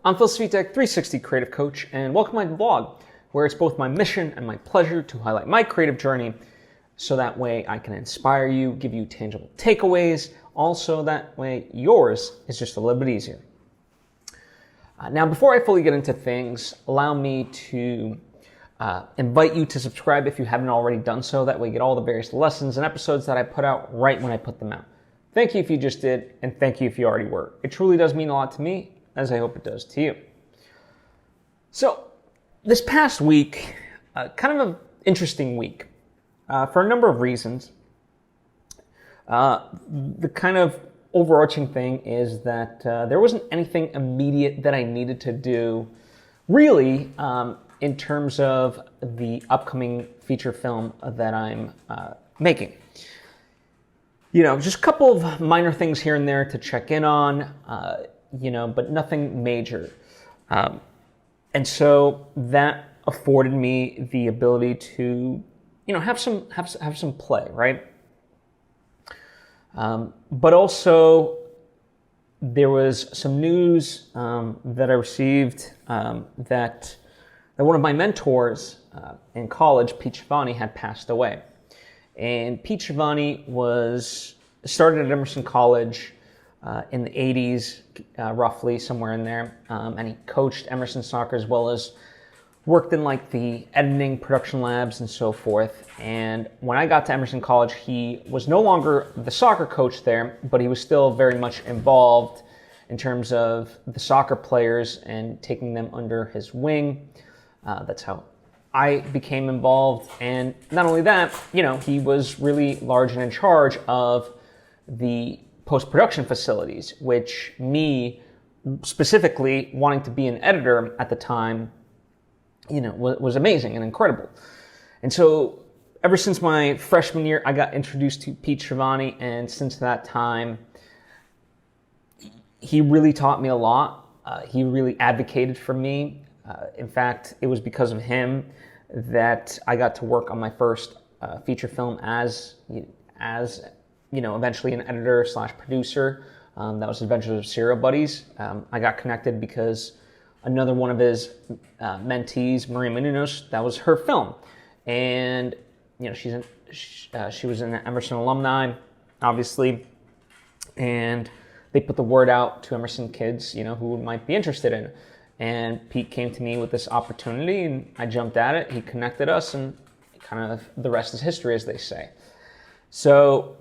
I'm Svitek, 360 creative coach, and welcome to my vlog, where it's both my mission and my pleasure to highlight my creative journey so that way I can inspire you, give you tangible takeaways, also that way yours is just a little bit easier. Now, before I fully get into things, allow me to invite you to subscribe if you haven't already done so. That way you get all the various lessons and episodes that I put out right when I put them out. Thank you if you just did, and thank you if you already were. It truly does mean a lot to me, as I hope it does to you. So, this past week, kind of an interesting week, for a number of reasons. The kind of overarching thing is that there wasn't anything immediate that I needed to do, really, in terms of the upcoming feature film that I'm making. You know, just a couple of minor things here and there to check in on, but nothing major. And so that afforded me the ability to, have some play, right? But also there was some news that I received that one of my mentors in college, Chvany, had passed away. And Chvany started at Emerson College in the 80s, roughly, somewhere in there. And he coached Emerson soccer as well as worked in like the editing, production labs, and so forth. And when I got to Emerson College, he was no longer the soccer coach there, but he was still very much involved in terms of the soccer players and taking them under his wing. That's how I became involved. And not only that, he was really large and in charge of the post-production facilities, which me specifically wanting to be an editor at the time, was amazing and incredible. And so ever since my freshman year, I got introduced to Chvany, and since that time, he really taught me a lot. He really advocated for me. In fact, it was because of him that I got to work on my first feature film as eventually an editor / producer. That was Adventures of Serial Buddies. I got connected because another one of his mentees, Maria Menounos, that was her film. And, she was an Emerson alumni, obviously. And they put the word out to Emerson kids, who might be interested in it. And Pete came to me with this opportunity, and I jumped at it. He connected us, and kind of the rest is history, as they say. So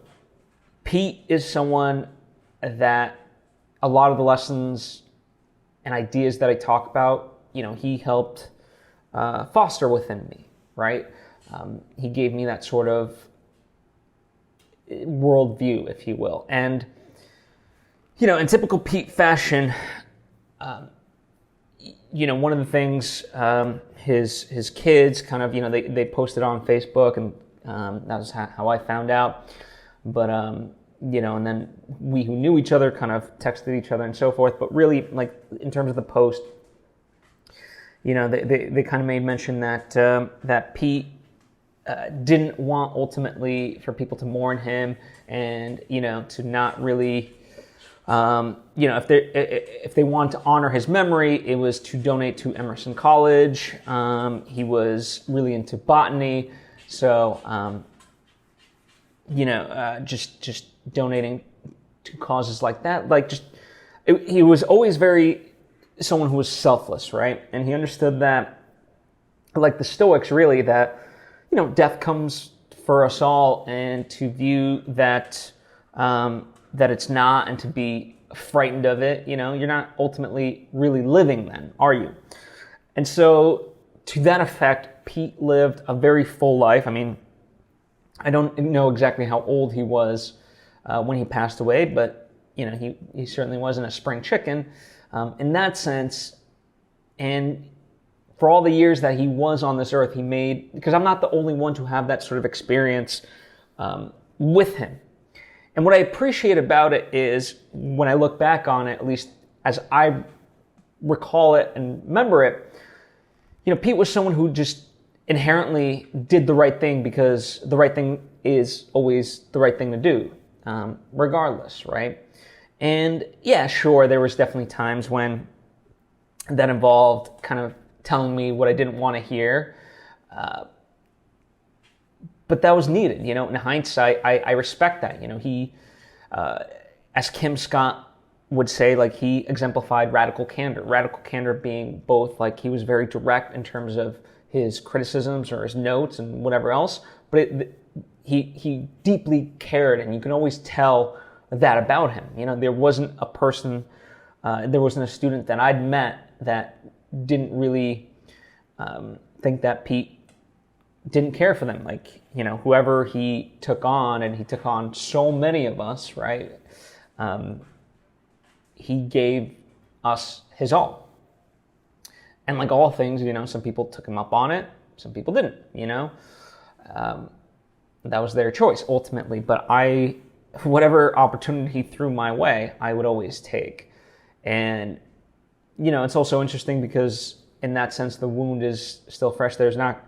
Pete is someone that a lot of the lessons and ideas that I talk about, he helped foster within me, right? He gave me that sort of worldview, if you will. And, in typical Pete fashion, one of the things his kids kind of, they posted on Facebook, and that was how I found out. But, and then we who knew each other kind of texted each other and so forth. But really, like, in terms of the post, they kind of made mention that Pete didn't want ultimately for people to mourn him, and, to not really, if they wanted to honor his memory, it was to donate to Emerson College. He was really into botany, so just donating to causes like that. He was always someone who was selfless, right? And he understood that, like the Stoics, really, that death comes for us all, and to view that it's not, and to be frightened of it, you're not ultimately really living then, are you? And so, to that effect, Pete lived a very full life. I mean, I don't know exactly how old he was when he passed away, but, he certainly wasn't a spring chicken in that sense. And for all the years that he was on this earth, because I'm not the only one to have that sort of experience with him. And what I appreciate about it is, when I look back on it, at least as I recall it and remember it, Pete was someone who just inherently did the right thing, because the right thing is always the right thing to do, regardless, right? And yeah, sure, there was definitely times when that involved kind of telling me what I didn't want to hear. But that was needed, in hindsight. I respect that. He, as Kim Scott would say, like, he exemplified radical candor being both, like, he was very direct in terms of his criticisms or his notes and whatever else, but he deeply cared, and you can always tell that about him. There wasn't a person, there wasn't a student that I'd met that didn't really think that Pete didn't care for them. Like, whoever he took on, and he took on so many of us, right? He gave us his all. And like all things, some people took him up on it, some people didn't, that was their choice ultimately. But whatever opportunity he threw my way, I would always take. And, it's also interesting because in that sense, the wound is still fresh. There's not,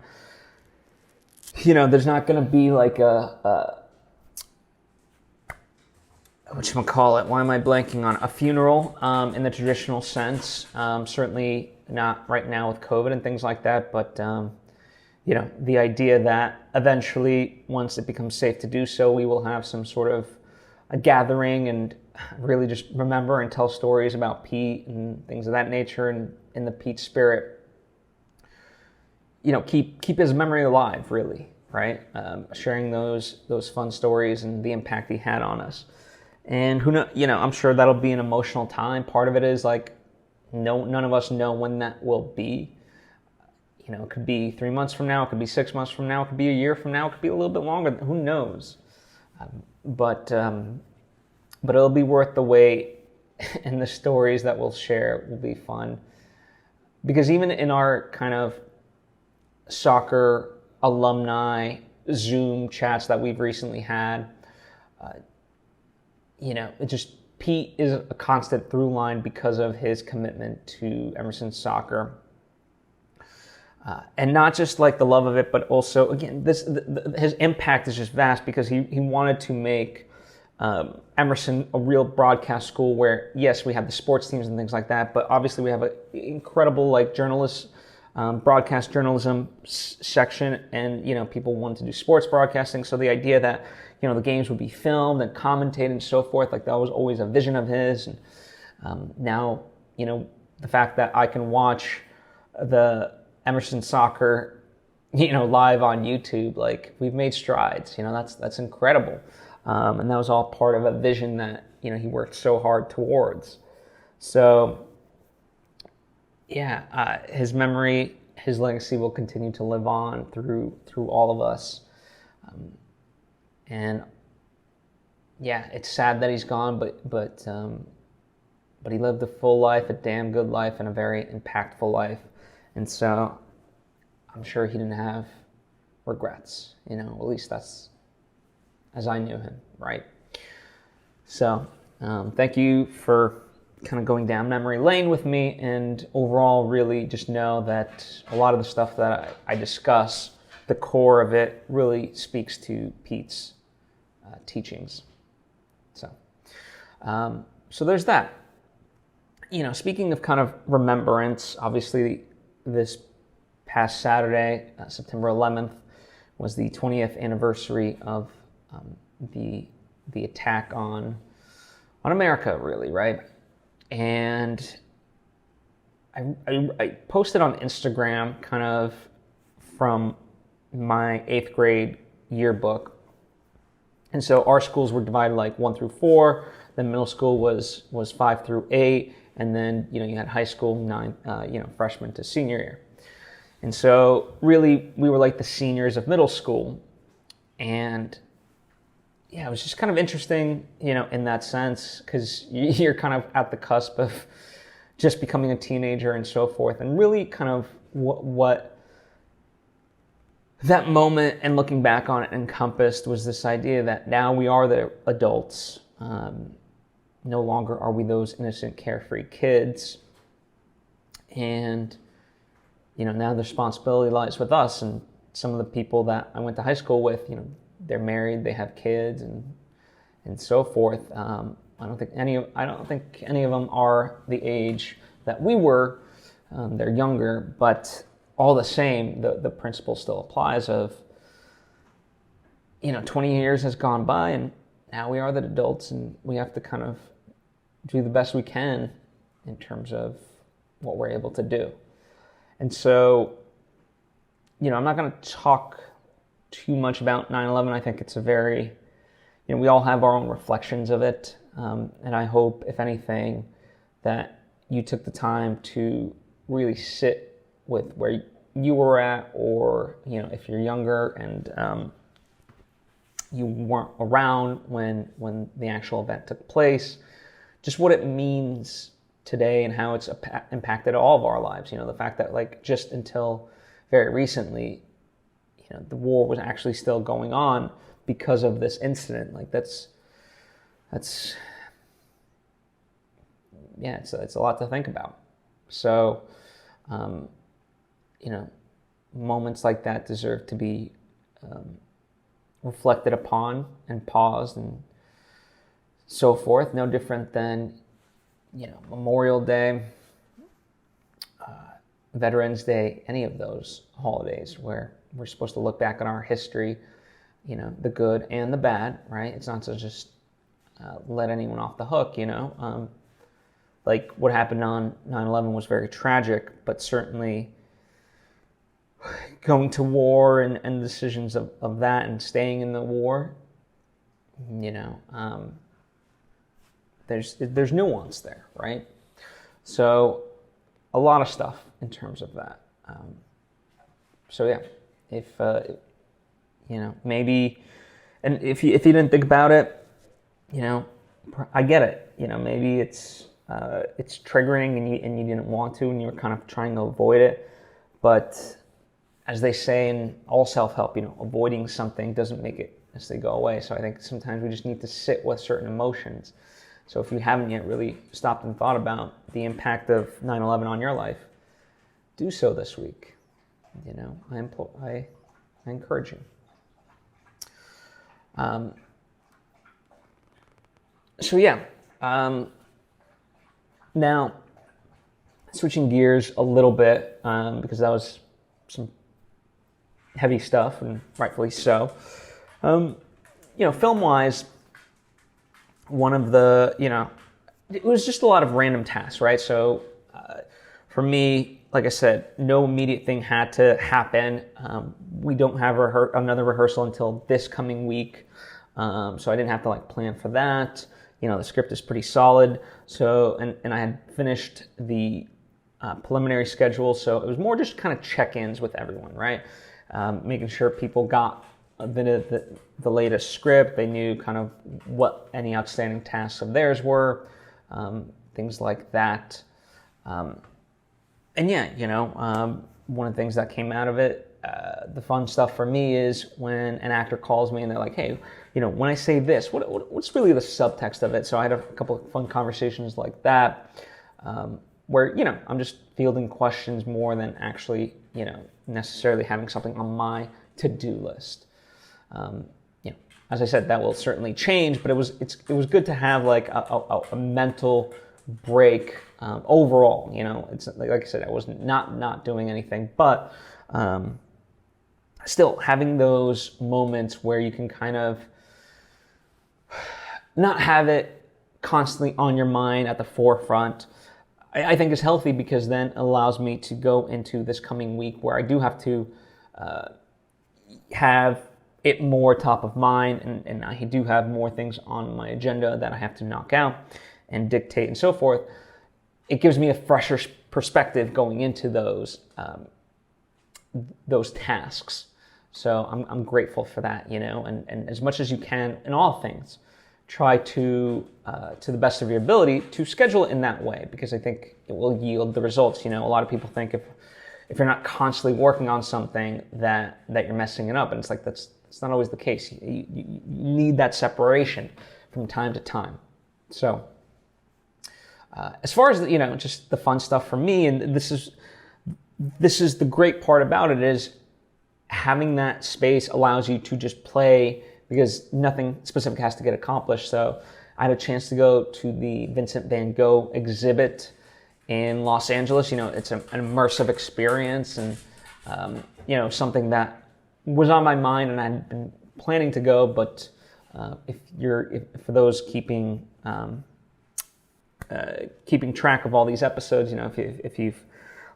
there's not going to be like whatchamacallit, why am I blanking on a funeral in the traditional sense? Certainly not right now with COVID and things like that, but the idea that eventually, once it becomes safe to do so, we will have some sort of a gathering and really just remember and tell stories about Pete and things of that nature, and in the Pete spirit, keep his memory alive, really, right? Sharing those fun stories and the impact he had on us. And who know, I'm sure that'll be an emotional time. Part of it is like, none of us know when that will be. It could be 3 months from now, it could be 6 months from now, it could be a year from now, it could be a little bit longer. Who knows? But it'll be worth the wait, and the stories that we'll share will be fun. Because even in our kind of soccer alumni Zoom chats that we've recently had, Pete is a constant through line because of his commitment to Emerson soccer. And not just like the love of it, but also, again, his impact is just vast because he wanted to make Emerson a real broadcast school where, yes, we have the sports teams and things like that, but obviously we have an incredible broadcast journalism section, and people want to do sports broadcasting. So the idea that the games would be filmed and commentated and so forth, like that was always a vision of his. And now the fact that I can watch the Emerson soccer live on YouTube, like, we've made strides. That's incredible, and that was all part of a vision that he worked so hard towards. So his memory, his legacy will continue to live on through all of us. And it's sad that he's gone, but he lived a full life, a damn good life, and a very impactful life. And so I'm sure he didn't have regrets, at least that's as I knew him, right? So thank you for kind of going down memory lane with me, and overall really just know that a lot of the stuff that I discuss, the core of it really speaks to Pete's teachings. So there's that. Speaking of kind of remembrance, obviously this past Saturday, September 11th, was the 20th anniversary of the attack on America, really, right? And I posted on Instagram kind of from my 8th grade yearbook. And so our schools were divided like 1 through 4, then middle school was 5 through 8, and then you had high school 9, freshman to senior year. And so really we were like the seniors of middle school. And it was just kind of interesting, in that sense, because you're kind of at the cusp of just becoming a teenager and so forth. And really kind of what that moment and looking back on it encompassed was this idea that now we are the adults. No longer are we those innocent, carefree kids. And, now the responsibility lies with us. And some of the people that I went to high school with, they're married, they have kids, and so forth. I don't think any of them are the age that we were, they're younger, but all the same, the principle still applies of, 20 years has gone by and now we are the adults and we have to kind of do the best we can in terms of what we're able to do. And so, I'm not going to talk too much about 9/11. I think it's a very, we all have our own reflections of it. And I hope, if anything, that you took the time to really sit with where you were at, or, if you're younger and you weren't around when the actual event took place, just what it means today and how it's impacted all of our lives. The fact that just until very recently, the war was actually still going on because of this incident. That's it's a lot to think about. So, moments like that deserve to be reflected upon and paused and so forth. No different than, Memorial Day, Veterans Day, any of those holidays where we're supposed to look back on our history, the good and the bad, right? It's not to just let anyone off the hook, like what happened on 9/11 was very tragic, but certainly going to war and the decisions of that and staying in the war, there's nuance there, right? So a lot of stuff in terms of that. So yeah, if maybe, and if you didn't think about it, I get it. Maybe it's triggering and you didn't want to, and you were kind of trying to avoid it. But as they say in all self-help, avoiding something doesn't make it necessarily go away. So I think sometimes we just need to sit with certain emotions. So if you haven't yet really stopped and thought about the impact of 9/11 on your life, do so this week. I encourage you. So yeah. Now, switching gears a little bit, because that was some heavy stuff, and rightfully so. Film-wise, one of the, it was just a lot of random tasks, right? So for me, like I said, no immediate thing had to happen. We don't have another rehearsal until this coming week, so I didn't have to plan for that. The script is pretty solid. So, and I had finished the preliminary schedule, so it was more just kind of check-ins with everyone, right? Making sure people got the latest script. They knew kind of what any outstanding tasks of theirs were, things like that. And yeah, one of the things that came out of it, the fun stuff for me is when an actor calls me and they're like, hey, when I say this, what's really the subtext of it? So I had a couple of fun conversations like that, where, I'm just fielding questions more than actually, necessarily having something on my to-do list. As I said, that will certainly change, but it was good to have a mental break overall. It's like I said, I was not doing anything, but still having those moments where you can kind of not have it constantly on your mind at the forefront, I think is healthy, because then it allows me to go into this coming week where I do have to have it more top of mind, and I do have more things on my agenda that I have to knock out and dictate and so forth. It gives me a fresher perspective going into those tasks. So I'm grateful for that, and as much as you can in all things, try to the best of your ability, to schedule it in that way, because I think it will yield the results. A lot of people think if you're not constantly working on something that you're messing it up, and it's like that's not always the case. You need that separation from time to time. So as far as just the fun stuff for me, and this is the great part about it, is having that space allows you to just play, because nothing specific has to get accomplished. So I had a chance to go to the Vincent Van Gogh exhibit in Los Angeles. It's an immersive experience, and something that was on my mind, and I'd been planning to go. But if for those keeping track of all these episodes, if you've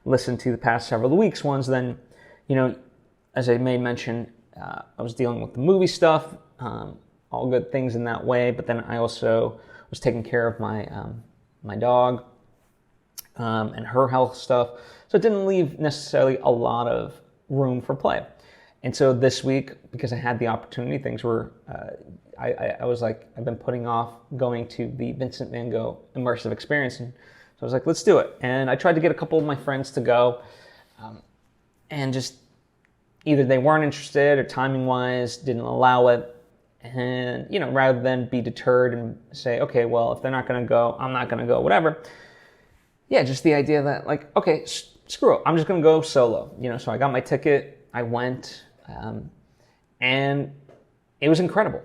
listened to the past several weeks ones, then as I may mention, I was dealing with the movie stuff, all good things in that way. But then I also was taking care of my dog and her health stuff, so it didn't leave necessarily a lot of room for play. And so this week, because I had the opportunity, things were, I was like, I've been putting off going to the Vincent Van Gogh immersive experience. And so I was like, let's do it. And I tried to get a couple of my friends to go, and just either they weren't interested or timing-wise didn't allow it. And, rather than be deterred and say, okay, well, if they're not going to go, I'm not going to go, whatever. Yeah, just the idea that, like, okay, screw it. I'm just going to go solo. So I got my ticket. I went. And it was incredible.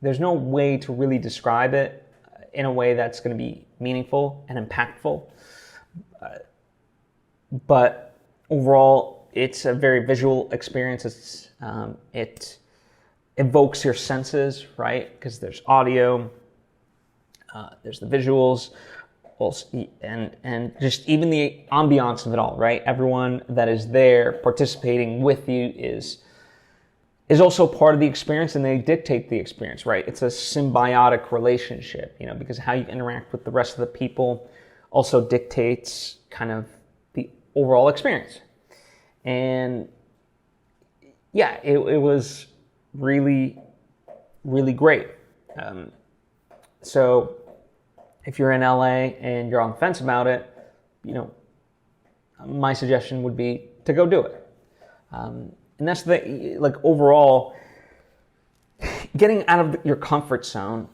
There's no way to really describe it in a way that's going to be meaningful and impactful. But overall, it's a very visual experience. It evokes your senses, right? Because there's audio, there's the visuals, and just even the ambiance of it all, right? Everyone that is there participating with you is also part of the experience, and they dictate the experience, right? It's a symbiotic relationship, because how you interact with the rest of the people also dictates kind of the overall experience. And yeah, it was really, really great. So if you're in LA and you're on the fence about it, my suggestion would be to go do it. And that's overall, getting out of your comfort zone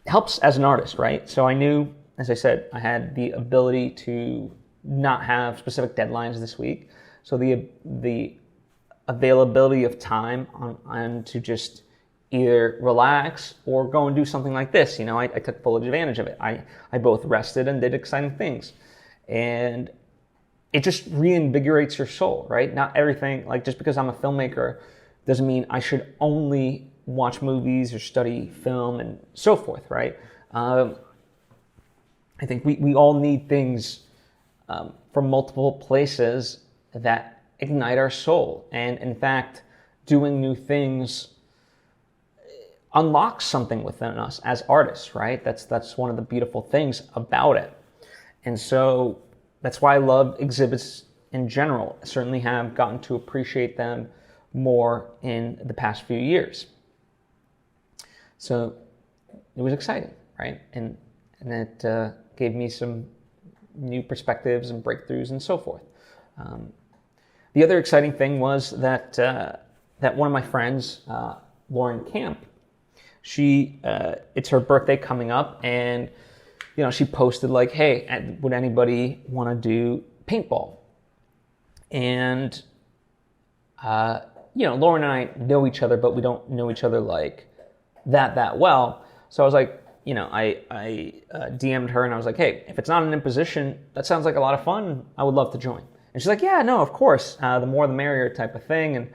helps as an artist, right? So I knew, as I said, I had the ability to not have specific deadlines this week. So the availability of time on to just either relax or go and do something like this. I took full advantage of it. I both rested and did exciting things. And it just reinvigorates your soul, right? Not everything, like just because I'm a filmmaker doesn't mean I should only watch movies or study film and so forth, right? I think we all need things from multiple places that ignite our soul. And in fact, doing new things unlocks something within us as artists, right? That's one of the beautiful things about it. And so that's why I love exhibits in general. I certainly have gotten to appreciate them more in the past few years. So it was exciting, right? And it gave me some new perspectives and breakthroughs and so forth. The other exciting thing was that one of my friends, Lauren Camp, it's her birthday coming up, and she posted like, hey, would anybody want to do paintball? And Lauren and I know each other, but we don't know each other like that well. So I was like, I DM'd her and I was like, hey, if it's not an imposition, that sounds like a lot of fun. I would love to join. And she's like, yeah, no, of course. The more the merrier type of thing. And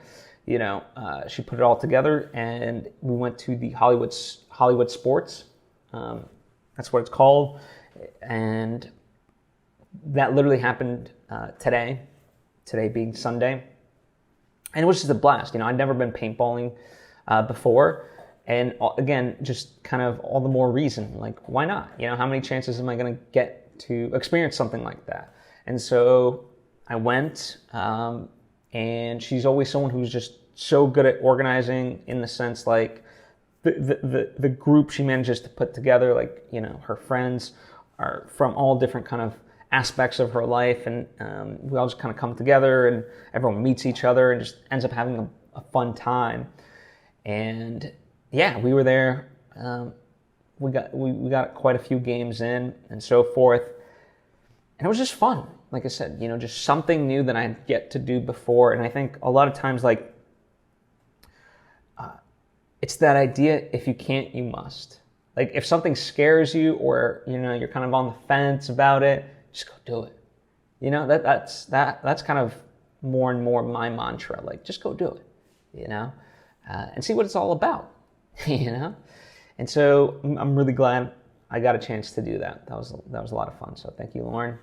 she put it all together, and we went to the Hollywood Sports. That's what it's called. And that literally happened today being Sunday. And it was just a blast. I'd never been paintballing before. And again, just kind of all the more reason, like, why not? How many chances am I going to get to experience something like that? And so I went, and she's always someone who's just so good at organizing, in the sense like the group she manages to put together, like, her friends are from all different kind of aspects of her life, and we all just kind of come together, and everyone meets each other and just ends up having a fun time. And yeah, we were there. We got quite a few games in and so forth, and it was just fun. Like I said, just something new that I had yet to do before. And I think a lot of times, like, it's that idea, if you can't, you must. Like if something scares you, or you're kind of on the fence about it, just go do it. That's kind of more and more my mantra. Like just go do it, and see what it's all about, And so I'm really glad I got a chance to do that. That was a lot of fun. So thank you, Lauren.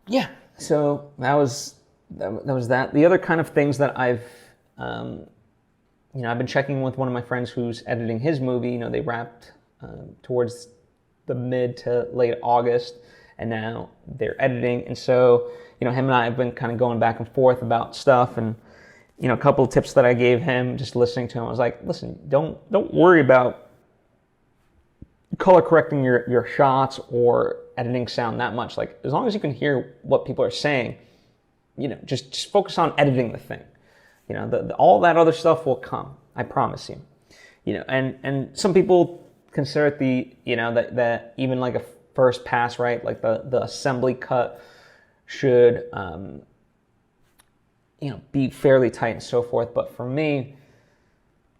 Yeah. So that was that. The other kind of things that I've been checking with one of my friends who's editing his movie. They wrapped towards the mid to late August, and now they're editing. And so, him and I have been kind of going back and forth about stuff. And, a couple of tips that I gave him, just listening to him, I was like, listen, don't worry about color correcting your shots or editing sound that much. Like, as long as you can hear what people are saying, just focus on editing the thing. All that other stuff will come. I promise you. And some people consider it that even like a first pass, right? Like the assembly cut should, be fairly tight and so forth. But for me,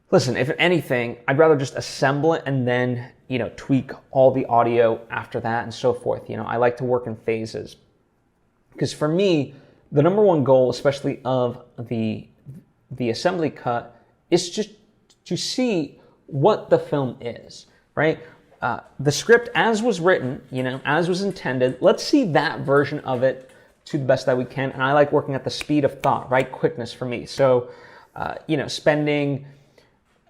listen, if anything, I'd rather just assemble it and then, tweak all the audio after that and so forth. I like to work in phases, because for me, the number one goal, especially of the assembly cut, is just to see what the film is, right? The script as was written, as was intended, let's see that version of it to the best that we can. And I like working at the speed of thought, right? Quickness for me. So, spending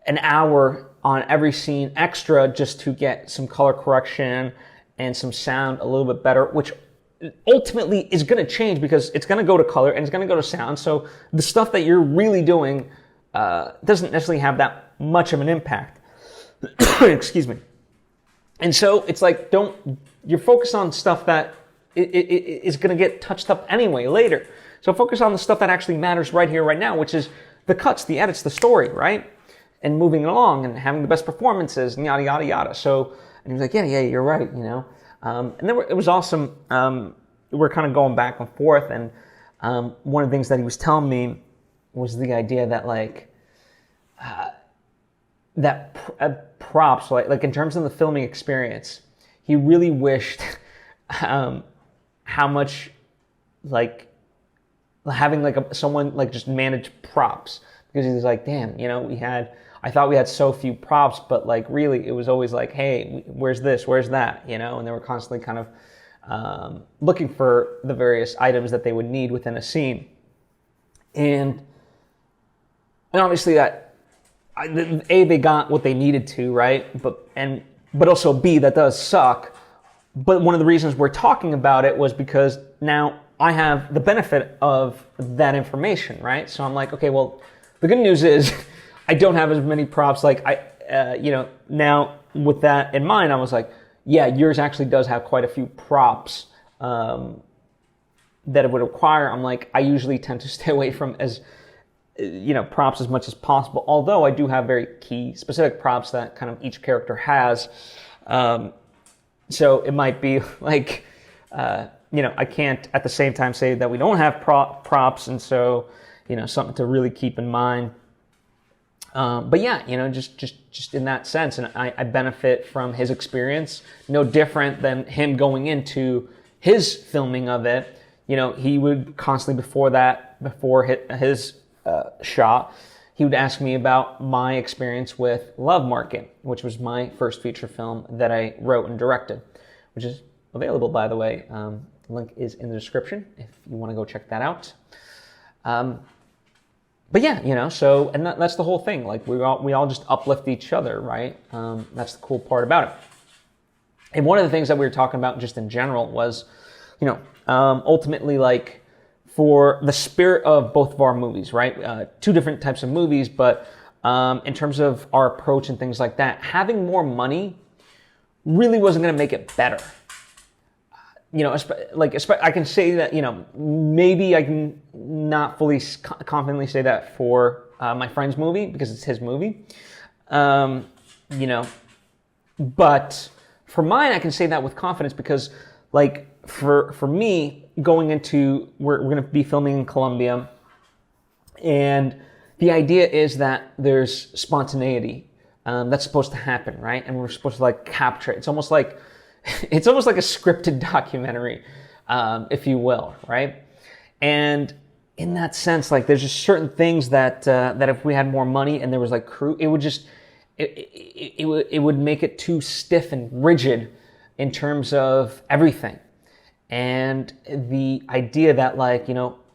an hour on every scene extra just to get some color correction and some sound a little bit better, which ultimately is going to change because it's going to go to color and it's going to go to sound. So the stuff that you're really doing doesn't necessarily have that much of an impact. Excuse me. And so it's like, you're focused on stuff that is going to get touched up anyway later. So focus on the stuff that actually matters right here, right now, which is the cuts, the edits, the story, right? And moving along and having the best performances and yada, yada, yada. So, and he was like, yeah, you're right, And then it was awesome. We're kind of going back and forth. And one of the things that he was telling me was the idea that props, like in terms of the filming experience, he really wished how much having someone just manage props, because he was like, damn, I thought we had so few props, but really it was always like, hey, where's this, where's that, and they were constantly kind of looking for the various items that they would need within a scene. And obviously that, A, they got what they needed to, right? But also B, that does suck. But one of the reasons we're talking about it was because now I have the benefit of that information, right? So I'm like, okay, well, the good news is I don't have as many props. Now with that in mind, I was like, yeah, yours actually does have quite a few props that it would require. I'm like, I usually tend to stay away from props as much as possible. Although I do have very key specific props that kind of each character has. So it might be like, I can't at the same time say that we don't have props. And so, something to really keep in mind. But yeah, just in that sense, and I benefit from his experience, no different than him going into his filming of it. He would constantly before his shot, he would ask me about my experience with Love Market, which was my first feature film that I wrote and directed, which is available, by the way. The link is in the description if you want to go check that out. But yeah, so, and that's the whole thing. Like we all just uplift each other, right? That's the cool part about it. And one of the things that we were talking about just in general was, ultimately for the spirit of both of our movies, right? Two different types of movies, but in terms of our approach and things like that, having more money really wasn't going to make it better. I can say that, maybe I can not fully confidently say that for my friend's movie because it's his movie, but for mine, I can say that with confidence because, for me, going into, we're going to be filming in Colombia, and, the idea is that there's spontaneity that's supposed to happen, right? And we're supposed to like capture it. It's almost like a scripted documentary, if you will, right? And in that sense, like there's just certain things that if we had more money and there was like crew, it would just it would make it too stiff and rigid in terms of everything. And the idea that like,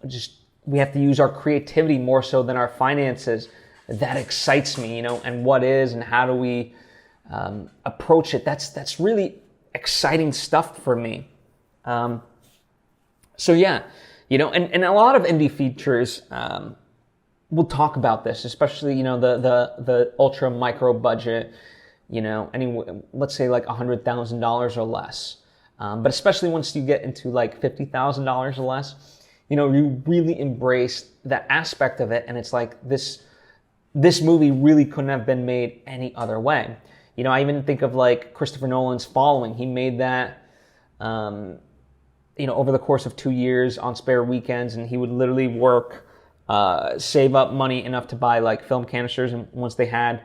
just we have to use our creativity more so than our finances, that excites me, and what is and how do we approach it. That's really exciting stuff for me. So yeah, and a lot of indie features, we'll talk about this, especially, the ultra micro budget, let's say like $100,000 or less. But especially once you get into like $50,000 or less, you really embrace that aspect of it. And it's like this movie really couldn't have been made any other way. I even think of like Christopher Nolan's Following. He made that, over the course of 2 years on spare weekends, and he would literally work, save up money enough to buy like film canisters, and once they had,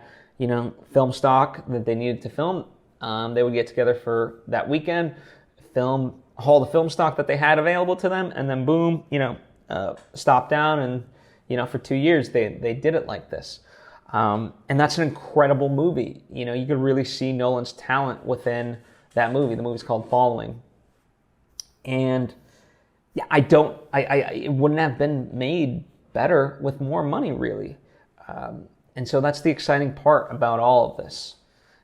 film stock that they needed to film, they would get together for that weekend, haul the film stock that they had available to them, and then boom, stop down, and for 2 years they did it like this. And that's an incredible movie. You could really see Nolan's talent within that movie. The movie's called Following. And yeah, it wouldn't have been made better with more money, really. And so that's the exciting part about all of this,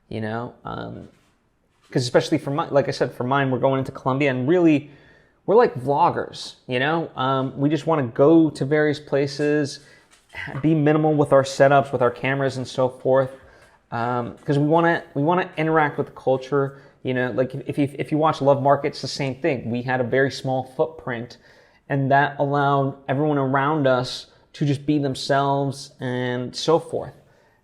because especially for like I said, for mine, we're going into Colombia, and really, we're like vloggers, we just want to go to various places, be minimal with our setups, with our cameras and so forth, because we want to interact with the culture. Like if you watch Love Market, it's the same thing. We had a very small footprint, and that allowed everyone around us to just be themselves and so forth.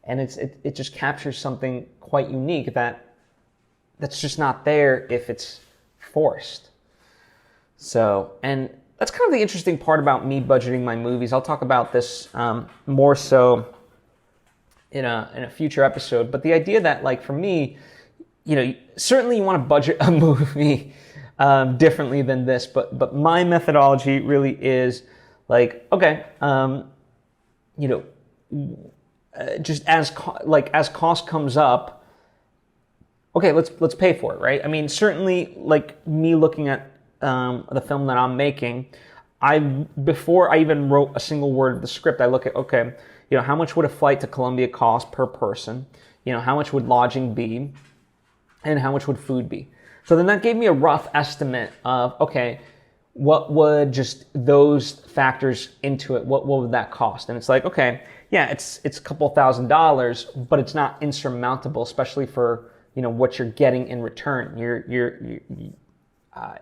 And it just captures something quite unique that's just not there if it's forced. So, and that's kind of the interesting part about me budgeting my movies. I'll talk about this more so in a future episode. But the idea that, like, for me, certainly you want to budget a movie differently than this. But my methodology really is like, okay, just as cost comes up, okay, let's pay for it, right? I mean, certainly, like me looking at the film that I'm making, before I even wrote a single word of the script, I look at, okay, how much would a flight to Colombia cost per person? How much would lodging be? And how much would food be? So then that gave me a rough estimate of, okay, what would just those factors into it, what would that cost? And it's like, okay, yeah, it's a couple $1,000s, but it's not insurmountable, especially for, what you're getting in return.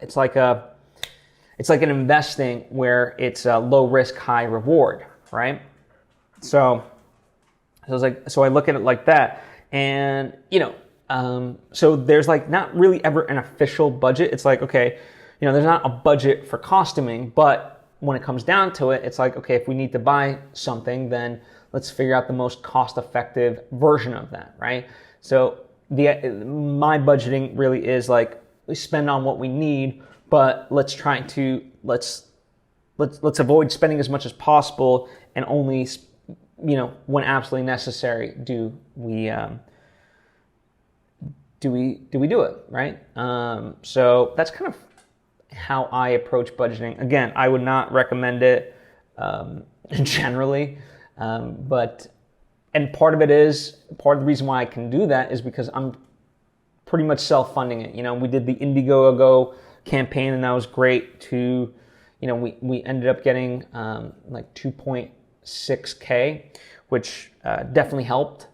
It's like an investing where it's a low risk, high reward, right? So I look at it like that, and so there's like not really ever an official budget. It's like, okay, there's not a budget for costuming, but when it comes down to it, it's like, okay, if we need to buy something, then let's figure out the most cost-effective version of that, right? So my budgeting really is like, we spend on what we need, but let's avoid spending as much as possible, and only, when absolutely necessary, do we do it, right? So that's kind of how I approach budgeting. Again, I would not recommend it generally, and part of the reason why I can do that is because I'm pretty much self-funding it. We did the Indiegogo campaign, and that was great. We ended up getting like 2.6K, which definitely helped,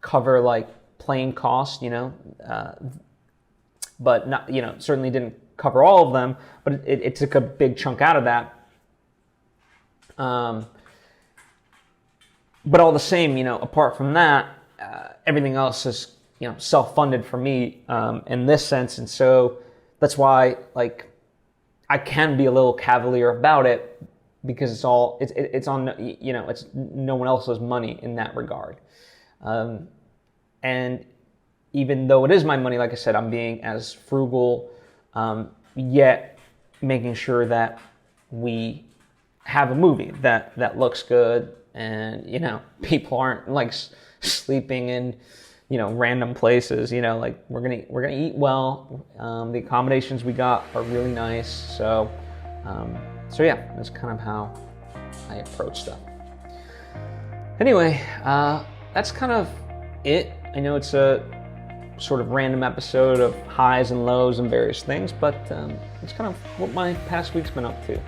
cover like plane costs, but not, certainly didn't cover all of them, but it took a big chunk out of that. But all the same, apart from that, everything else is, self-funded for me in this sense. And so that's why, like, I can be a little cavalier about it, because it's on, you know, it's no one else's money in that regard. And even though it is my money, like I said, I'm being as frugal, yet making sure that we have a movie that looks good, and, you know, people aren't like sleeping in, you know, random places. You know, like we're gonna eat well. The accommodations we got are really nice. So yeah, that's kind of how I approach stuff. Anyway, that's kind of it. I know it's a sort of random episode of highs and lows and various things, but it's kind of what my past week's been up to.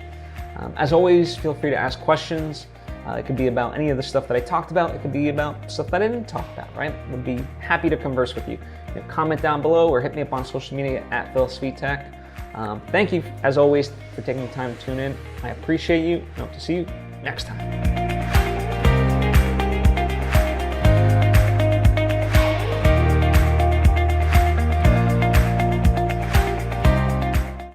As always, feel free to ask questions. It could be about any of the stuff that I talked about. It could be about stuff that I didn't talk about, right? Would be happy to converse with you. Comment down below or hit me up on social media at Svitek. Thank you, as always, for taking the time to tune in. I appreciate you. I hope to see you next time.